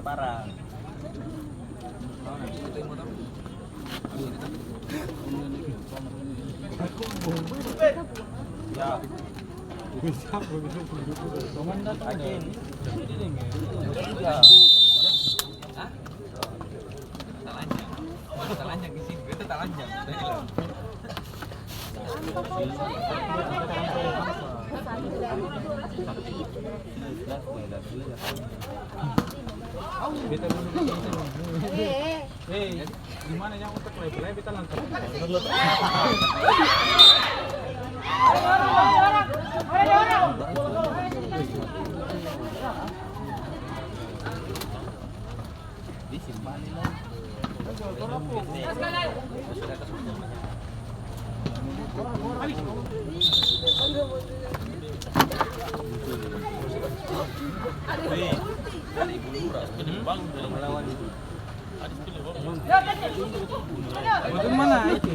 parah. Ya. Bisa begitu. Komandan Akin. Ya. Hah? Talanjang di sini. Itu talanjang. Gimana yang untuk play kita langsung. Disimpan lah. Bagaimana itu?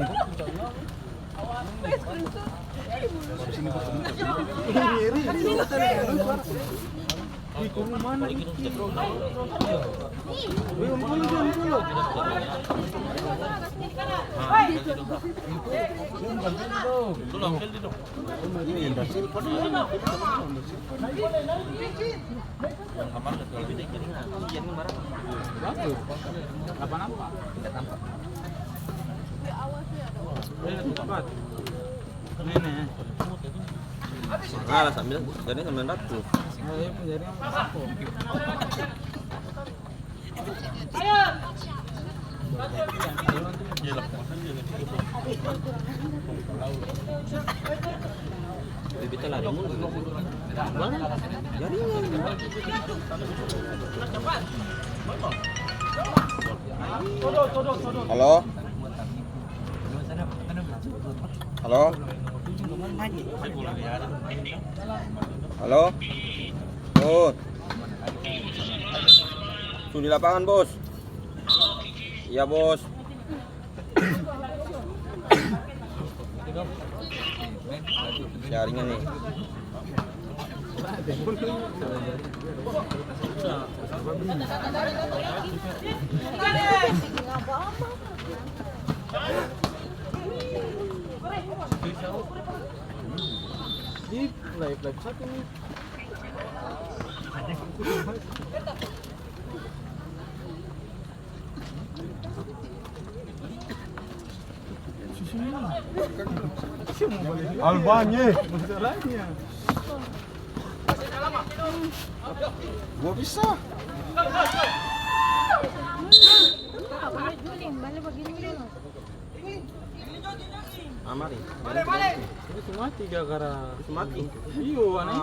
Lah sambil jadi 900. Bibitnya lari mulu. Mana? Jaringan. Halo. Halo. Halo. Bos. Sudah di lapangan, Bos. Iya, Bos. Jaringan nih. Di live satu nih. Albanya masalahnya. Gua bisa. Amari. Balik. Itu mati gara-gara mati. Iyo aneh.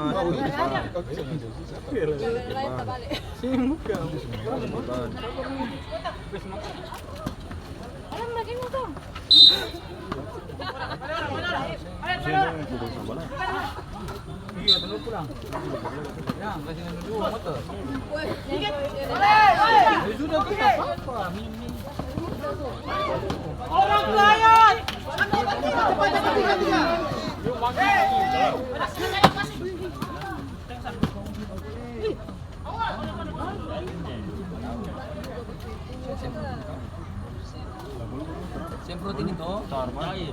Sing muka. Alam lagi mo to. Iya, tulog ko lang. Yan, kasi nanduwa motor. Sudah kita apa? Orang layan. Semprotin itu, cair.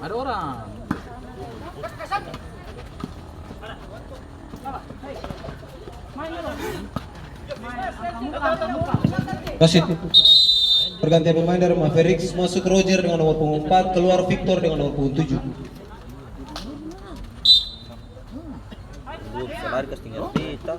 Ada orang. Wasit. Pergantian pemain dari Mavericks, masuk Roger dengan nomor punggung 4, keluar Victor dengan nomor punggung 7. Bisa lari ke tinggal kita.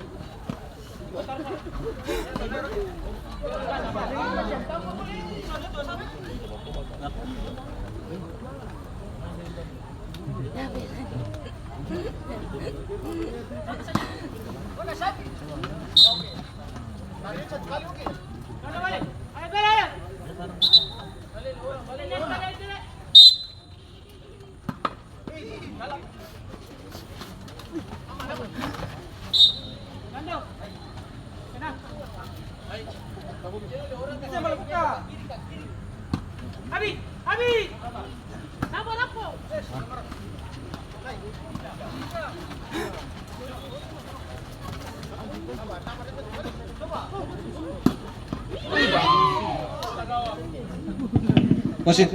Wasit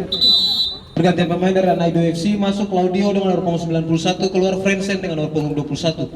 pergantian pemain dari Naido FC, masuk Claudio dengan nomor punggung 91, keluar Frensen dengan nomor punggung 21.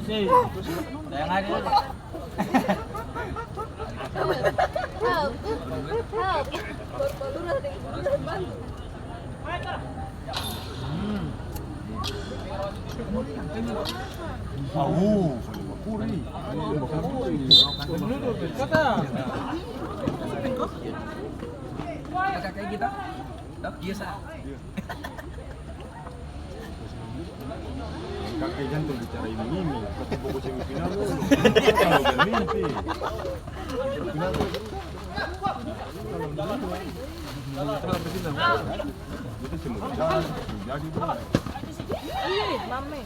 Sayang aja. Help. Kayak kita. Biasa. Kakek jantung bicara ini, ketemu semifinal kalau bermimpi. Itu semua jadi bro. Mame.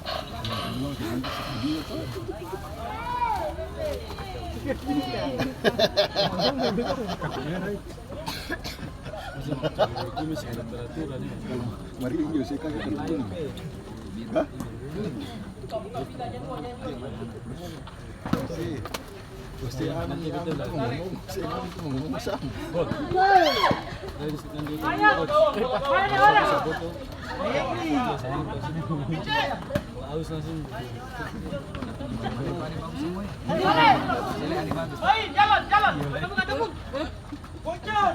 Mari yuk sih kakek begini. Hah? Pasti nanti betul lah. Ngomong sama. Harus langsung. Jalan. Ketemu. Bocor.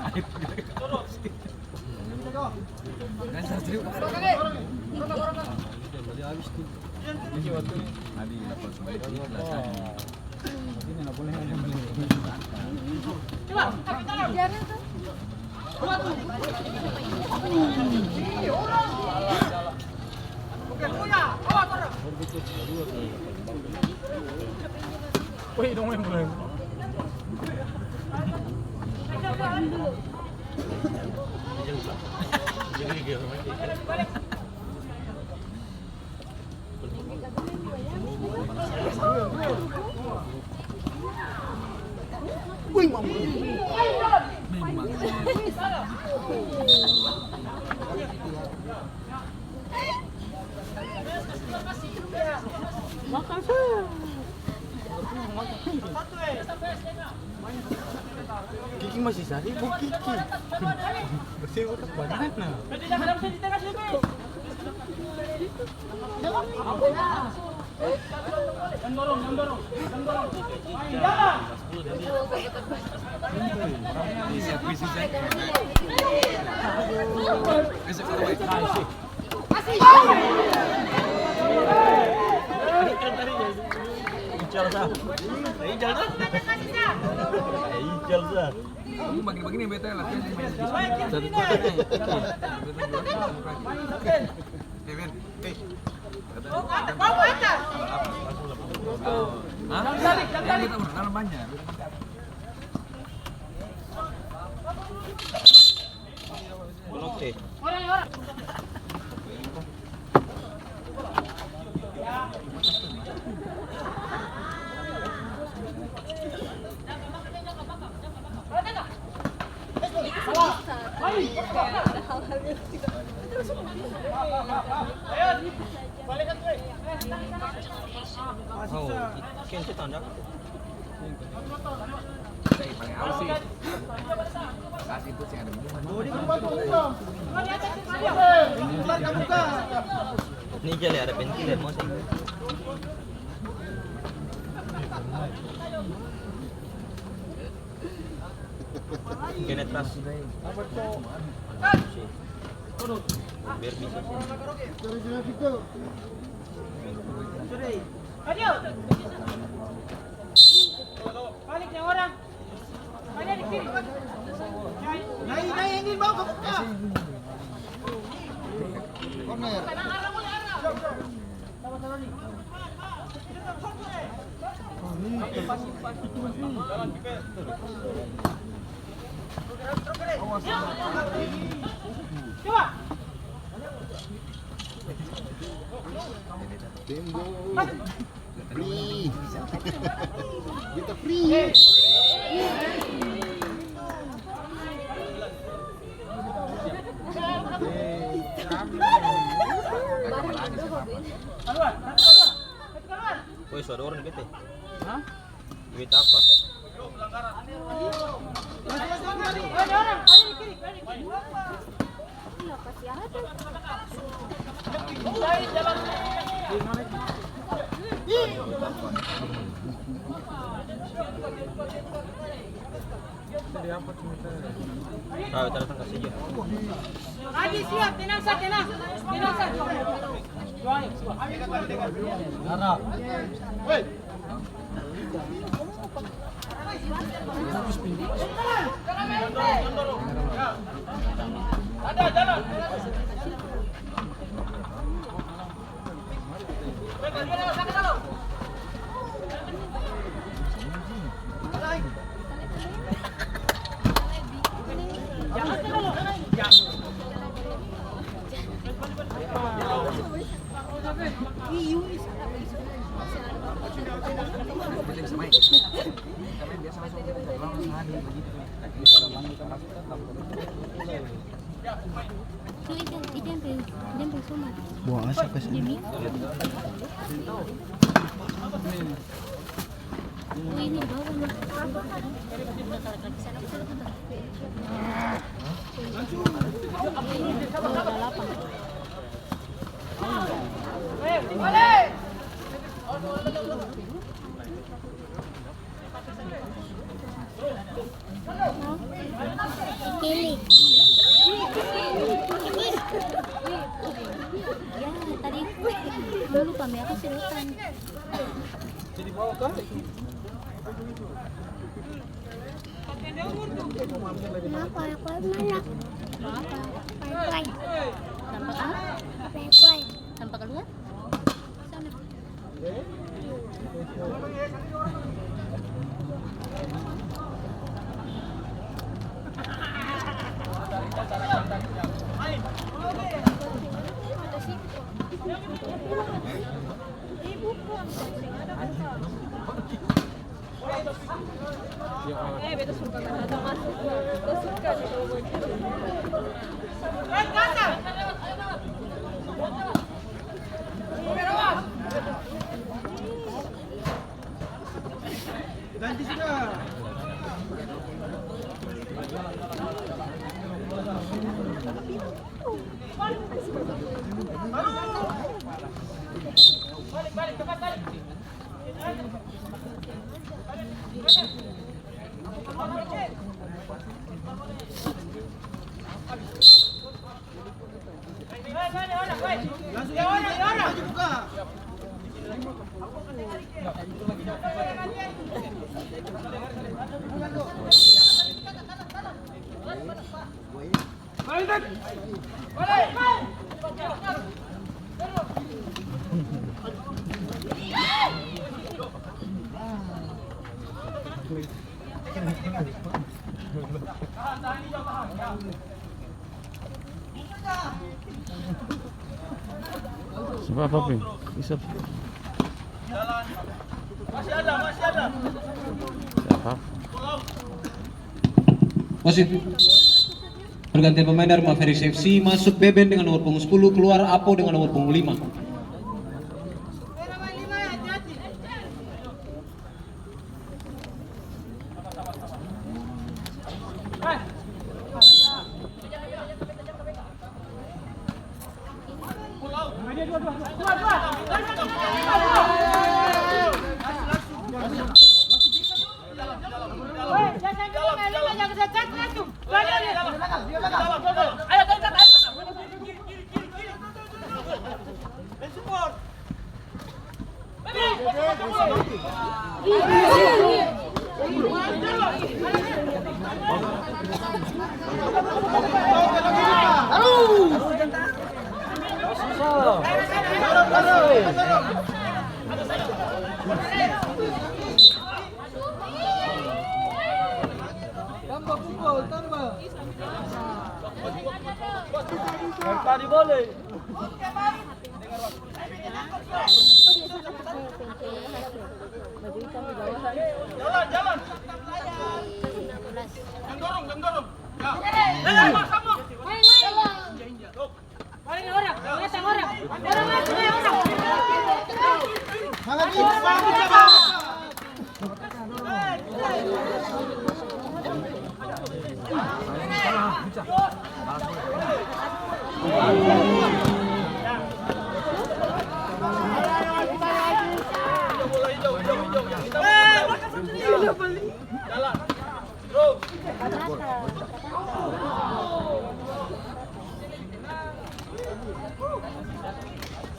Habis tuh. Ini waktu ini. Abi lapor semua ini enggak boleh ada. Coba, jangan tuh. Oke, punya. Awas, orang. Woi, dong yang boleh. Wih, mama. Kiki masih sibuk Kiki. Bersih udah banyak nah. Dorong. Bagi-bagi nih bete latihan di main Ini jale ada pentil mau sih. Kena atas. Biar bisa. Maju. Balik yang orang. Mainnya di kiri. Naik ini bawa ke muka. Corner. Coba. Free. Kita free. Woi, suara orang nih bete. Hah? Duit apa? Ada orang, ada di kiri, ada di kiri. Tahu datang kasih aja. Adi siap, tenang sah, tenang. Tenang sah. Harap. Ada jalan. Buah asap ke sini. Ini bawah. Balik. Kili. Ya, tadi gue lupa aku sedotan. Jadi bawa kan? Kenapa aku mana? Play. Tampak apa? Play. Tampak keluar? Sana. Beta suka kan ada masuk. Beta suka di bawah. Kanan. Ganti sudah. Balik, cepat balik. Langsung ya orang. Buka. Sebab apa, Pin? Bisa. Masih ada. Siapa? Wasit. Pergantian pemain dari Mavericks FC, masuk Beben dengan nomor punggung 10, keluar Apo dengan nomor punggung 5. Tadi boleh. Jalan. Dorong.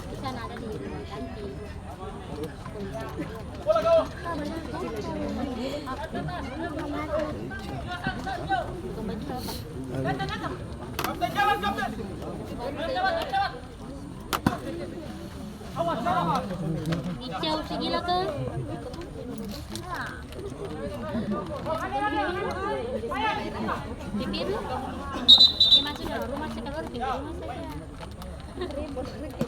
Di sana ada di kantin. Hijau si gila ke? Bibir lu? Dimasukin dalam rumah sih, keluar pintu rumah saja.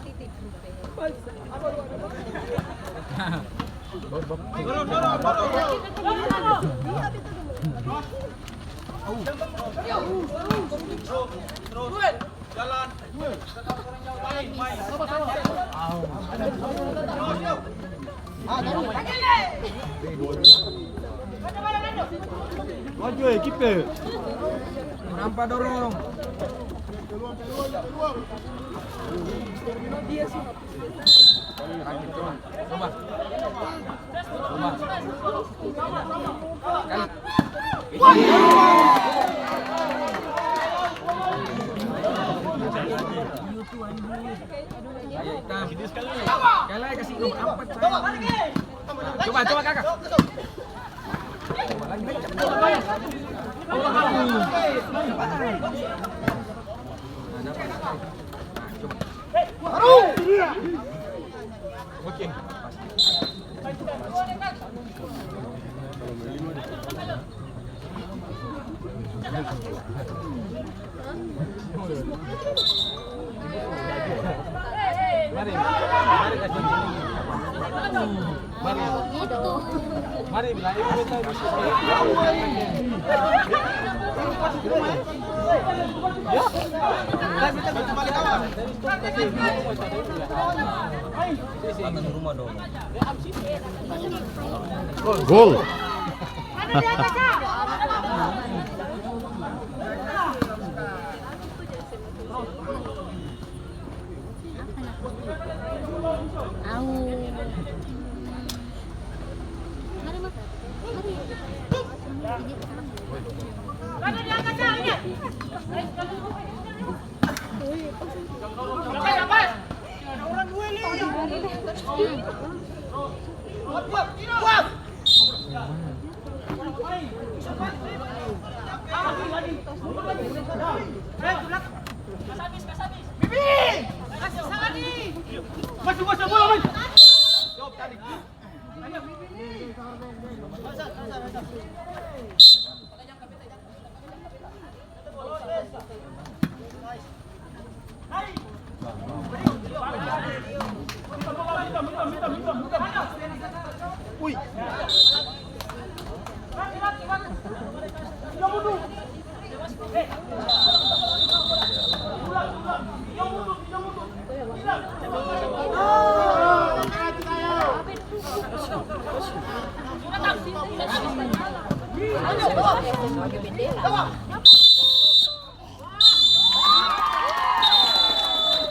Jalan. Maju kipe. Nampak dorong. Coba. Kalah kasih nomor 4. Coba kakak. Oke. Mari, Gol.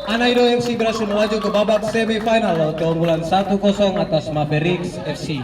Anaido FC berhasil melaju ke babak semifinal keunggulan 1-0 atas Mavericks FC.